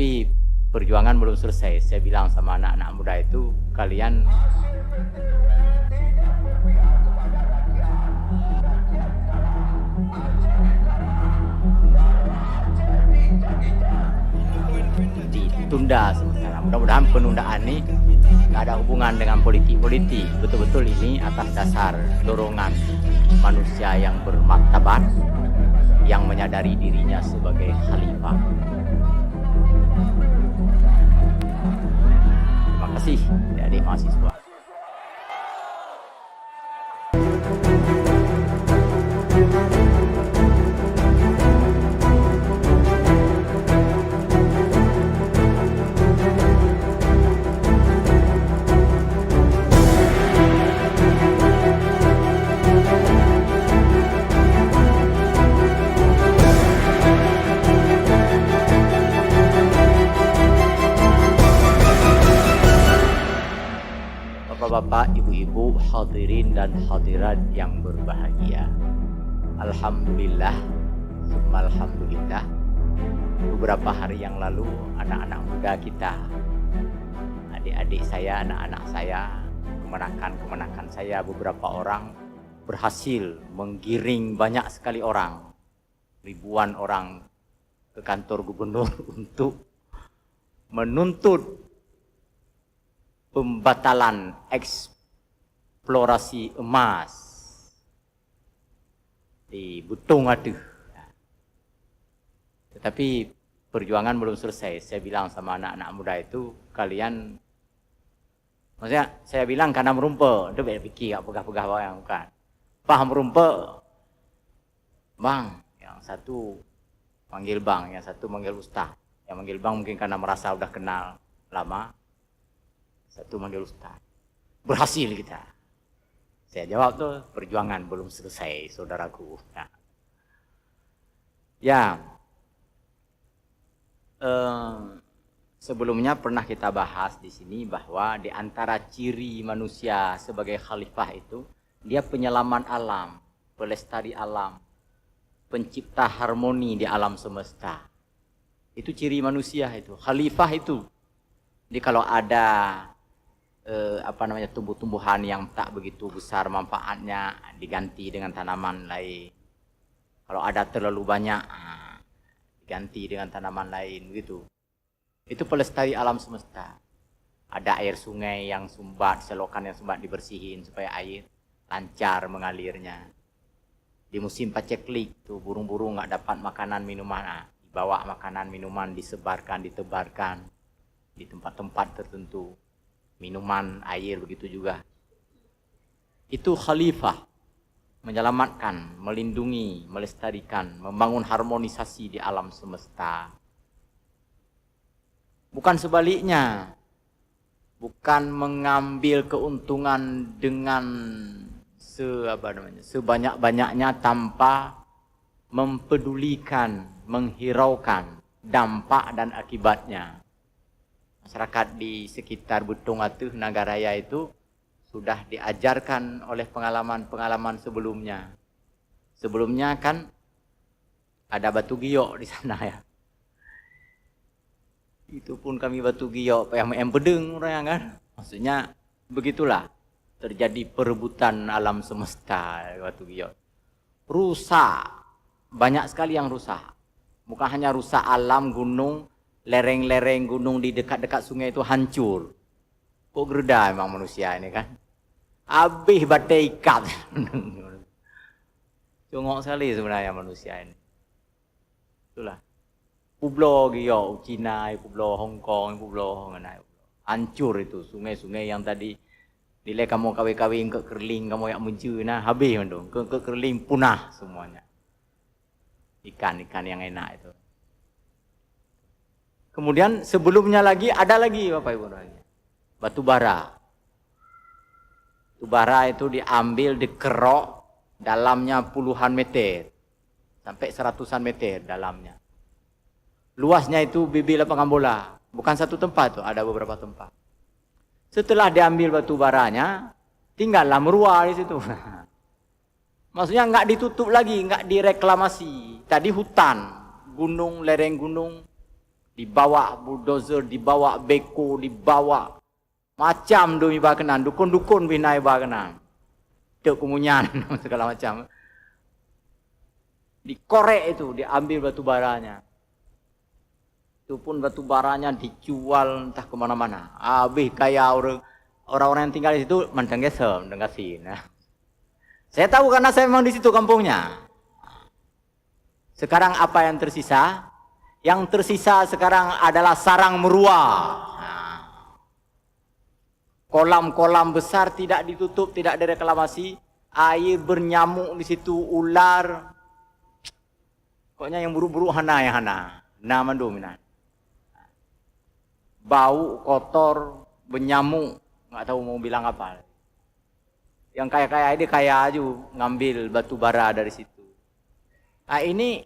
Tetapi perjuangan belum selesai. Saya bilang sama anak-anak muda itu, kalian ditunda sementara. Mudah-mudahan penundaan ini nggak ada hubungan dengan politik-politik. Betul-betul ini atas dasar dorongan manusia yang bermartabat, yang menyadari dirinya sebagai khalifah. Terima kasih adik mahasiswa. Bapak, ibu-ibu, hadirin dan hadirat yang berbahagia. Alhamdulillah, summa alhamdulillah. Beberapa hari yang lalu anak-anak muda kita, adik-adik saya, anak-anak saya, kemenakan saya, beberapa orang berhasil menggiring banyak sekali orang, ribuan orang ke kantor gubernur untuk menuntut pembatalan eksplorasi emas di Butung Atuh. Tetapi perjuangan belum selesai. Saya bilang sama anak-anak muda itu, kalian, maksudnya saya bilang karena merumpel, itu banyak fikir, gak pegah-pegah yang bukan. Paham merumpel, bang, yang satu manggil bang, yang satu manggil ustaz. Yang manggil bang mungkin karena merasa udah kenal lama, satu manggil ustaz. Berhasil kita. Saya jawab tuh, perjuangan belum selesai, saudaraku. Ya. Sebelumnya pernah kita bahas di sini bahwa di antara ciri manusia sebagai khalifah itu, dia penyelaman alam, pelestari alam, pencipta harmoni di alam semesta. Itu ciri manusia itu. Khalifah itu. Jadi kalau ada tumbuh-tumbuhan yang tak begitu besar manfaatnya, diganti dengan tanaman lain. Kalau ada terlalu banyak, diganti dengan tanaman lain begitu. Itu pelestari alam semesta. Ada air sungai yang sumbat, selokan yang sumbat dibersihin supaya air lancar mengalirnya. Di musim paceklik tuh burung-burung nggak dapat makanan minuman, dibawa makanan minuman disebarkan, ditebarkan di tempat-tempat tertentu. Minuman, air, begitu juga. Itu khalifah, menyelamatkan, melindungi, melestarikan, membangun harmonisasi di alam semesta. Bukan sebaliknya, bukan mengambil keuntungan dengan sebanyak-banyaknya tanpa mempedulikan, menghiraukan dampak dan akibatnya. Masyarakat di sekitar Butung Atuh, Nagaraya itu sudah diajarkan oleh pengalaman-pengalaman sebelumnya. Sebelumnya kan ada batu giyok di sana ya. Itu pun kami batu giyok yang pedeng orang kan. Maksudnya begitulah terjadi perebutan alam semesta batu giyok. Rusak, banyak sekali yang rusak. Bukan hanya rusak alam, gunung, lereng-lereng gunung di dekat-dekat sungai itu hancur. Kok gerda emang manusia ini kan? Habis batai ikat. Congok sekali sebenarnya manusia ini. Itulah. Pulau Giyok, Cina, Pulau Hong Kong, Pulau mana? Hancur itu sungai-sungai yang tadi nilai kamu kawin-kawin ke kerling, kamu yang mencuna, habis mendung. Ke kerling punah semuanya. Ikan-ikan yang enak itu. Kemudian sebelumnya lagi ada lagi Bapak Ibu batu bara. Batu bara itu diambil, dikerok, dalamnya puluhan meter sampai 100-an meter dalamnya. Luasnya itu bibir lapangan bola, bukan satu tempat tuh, ada beberapa tempat. Setelah diambil batu baranya, tinggallah meruah di situ. Maksudnya nggak ditutup lagi, nggak direklamasi. Tadi hutan, gunung, lereng gunung. Dibawa bulldozer, dibawa beko, dibawa macam demi bakenan, dukun-dukun binai bakenan. Dek kemunyan segala macam. Dikorek itu, diambil batu baranya. Itu pun batu baranya dijual entah kemana-mana. Habis kaya orang-orang yang tinggal di situ mandang gesem, mandang kasih. Nah. Saya tahu karena saya memang di situ kampungnya. Sekarang apa yang tersisa? Yang tersisa sekarang adalah sarang merua. Kolam-kolam besar tidak ditutup, tidak direklamasi, air bernyamuk di situ, ular. Pokoknya yang buruk-buruk hana yang hana. Nah mandominan. Bau, kotor, bernyamuk, nggak tahu mau bilang apa. Yang kaya-kaya ini kaya aja ngambil batu bara dari situ. Nah ini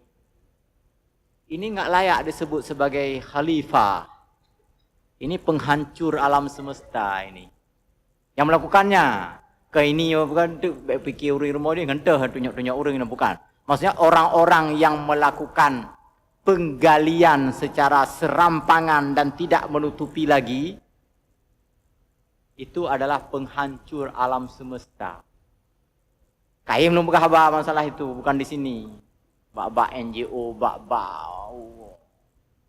nggak layak disebut sebagai khalifah. Ini penghancur alam semesta ini. Yang melakukannya ke ini bukan fikir rumah ini ngenteh tunjuk-tunjuk orang ini bukan. Maksudnya orang-orang yang melakukan penggalian secara serampangan dan tidak menutupi lagi itu adalah penghancur alam semesta. Kayak belum berkhabar masalah itu, bukan di sini. Bak-bak NGO, bak-bak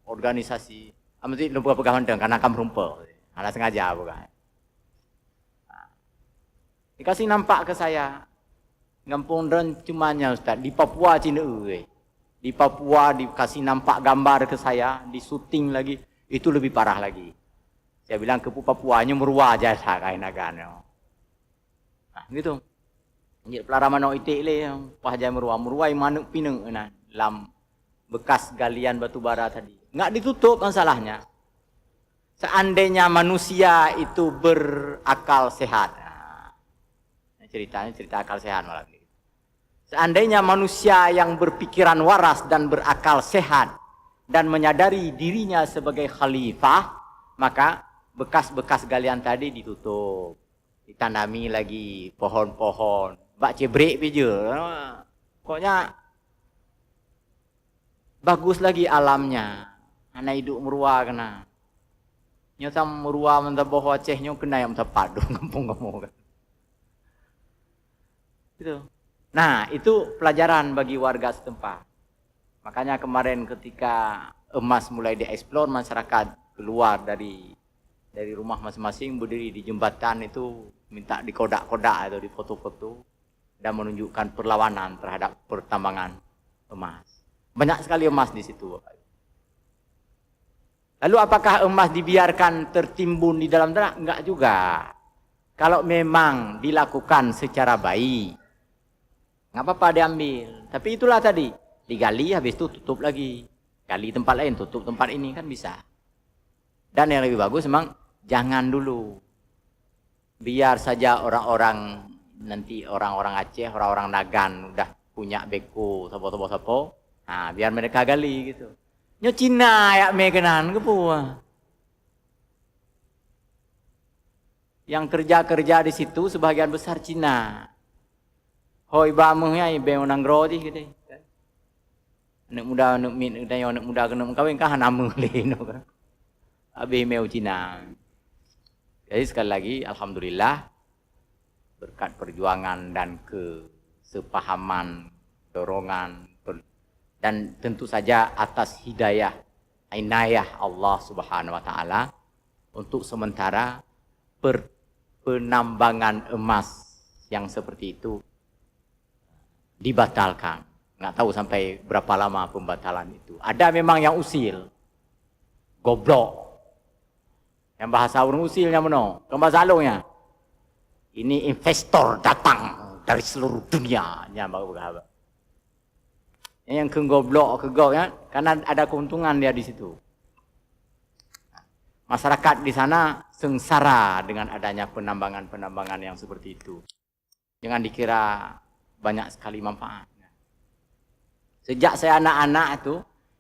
organisasi. Mesti belum berpegang karena kamu rumput. Karena sengaja bukan. Dikasih nampak ke saya. Ngampung dan cumanya Ustaz. Di Papua Cina. Di Papua dikasih nampak gambar ke saya. Di syuting lagi. Itu lebih parah lagi. Saya bilang ke Papuanya merua jasa kain nagan. Nah gitu. Jadi pelaraman no itik le. Pahjai merua. Merua yang manuk pineng. Dalam bekas galian batu bara tadi. Nggak ditutup masalahnya. Seandainya manusia itu berakal sehat. Ceritanya cerita akal sehat malah. Seandainya manusia yang berpikiran waras dan berakal sehat dan menyadari dirinya sebagai khalifah, maka bekas-bekas galian tadi ditutup, ditanami lagi pohon-pohon, bak cebrek aja. Pokoknya bagus lagi alamnya. Anak hidup merua kena. Nyata merua mentah boho Acehnya kena yang tepat dong kampung-kampung kan. Gitu. Nah, itu pelajaran bagi warga setempat. Makanya kemarin ketika emas mulai dieksplor, masyarakat keluar dari rumah masing-masing, berdiri di jembatan itu, minta dikodak-kodak atau difoto-foto dan menunjukkan perlawanan terhadap pertambangan emas. Banyak sekali emas di situ. Lalu apakah emas dibiarkan tertimbun di dalam tanah? Enggak juga. Kalau memang dilakukan secara baik, nggak apa-apa diambil. Tapi itulah tadi, digali habis itu tutup lagi. Gali tempat lain, tutup tempat ini kan bisa. Dan yang lebih bagus memang jangan dulu. Biar saja orang-orang nanti orang-orang Aceh, orang-orang Nagan udah punya beko, sapo. Nah, biar mereka gali gitu. Nyo Cina ya mekenan ke puah. Yang kerja-kerja di situ sebagian besar Cina. Hoi bamuhnya ibe onang grodi gitu. Anak muda kena kawin kah nama leno kan. Abi meu Cina. Jadi sekali lagi alhamdulillah berkat perjuangan dan kesepahaman, dorongan dan tentu saja atas hidayah inayah Allah Subhanahu wa taala untuk sementara penambangan emas yang seperti itu dibatalkan. Nggak tahu sampai berapa lama pembatalan itu. Ada memang yang usil. Goblok. Yang bahasa orang usilnya mana? Yang bahasa alungnya. Ini investor datang dari seluruh dunia. Yang kegoblok ya, karena ada keuntungan dia di situ. Masyarakat di sana sengsara dengan adanya penambangan-penambangan yang seperti itu. Jangan dikira banyak sekali manfaat. Sejak saya anak-anak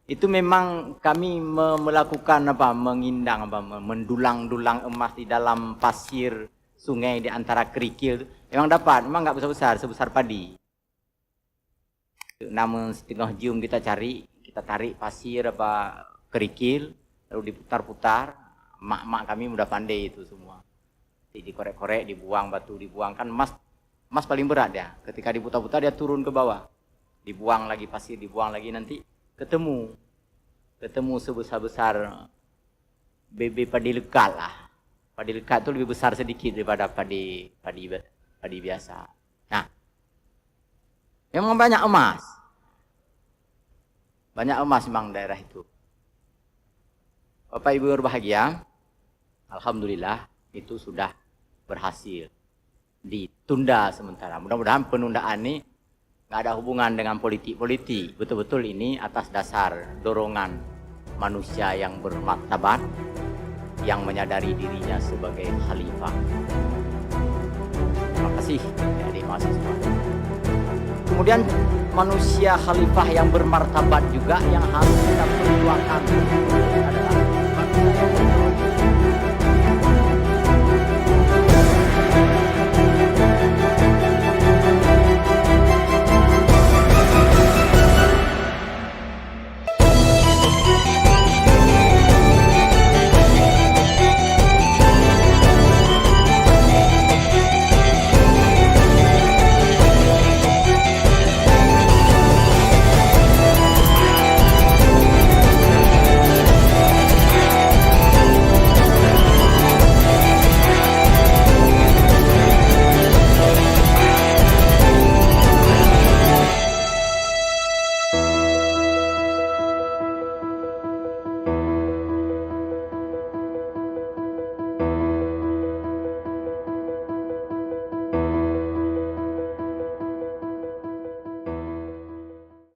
itu memang kami melakukan mengindang mendulang-dulang emas di dalam pasir sungai di antara kerikil. Memang dapat, memang nggak besar-besar, sebesar padi. 6,5 jam kita cari, kita tarik pasir kerikil, lalu diputar-putar. Emak-emak kami udah pandai itu semua. Dikorek-korek, dibuang batu, dibuang kan emas paling berat ya. Ketika diputar-putar dia turun ke bawah, dibuang lagi pasir, dibuang lagi, nanti ketemu sebesar-besar bebek padi lekat lah. Padi lekat itu lebih besar sedikit daripada padi biasa. Nah, memang banyak emas memang daerah itu. Bapak Ibu berbahagia, alhamdulillah itu sudah berhasil ditunda sementara. Mudah-mudahan penundaan ini nggak ada hubungan dengan politik. Betul-betul ini atas dasar dorongan manusia yang bermartabat, yang menyadari dirinya sebagai khalifah. Terima kasih adik mahasiswa. Kemudian manusia khalifah yang bermartabat juga yang harus kita perjuangkan.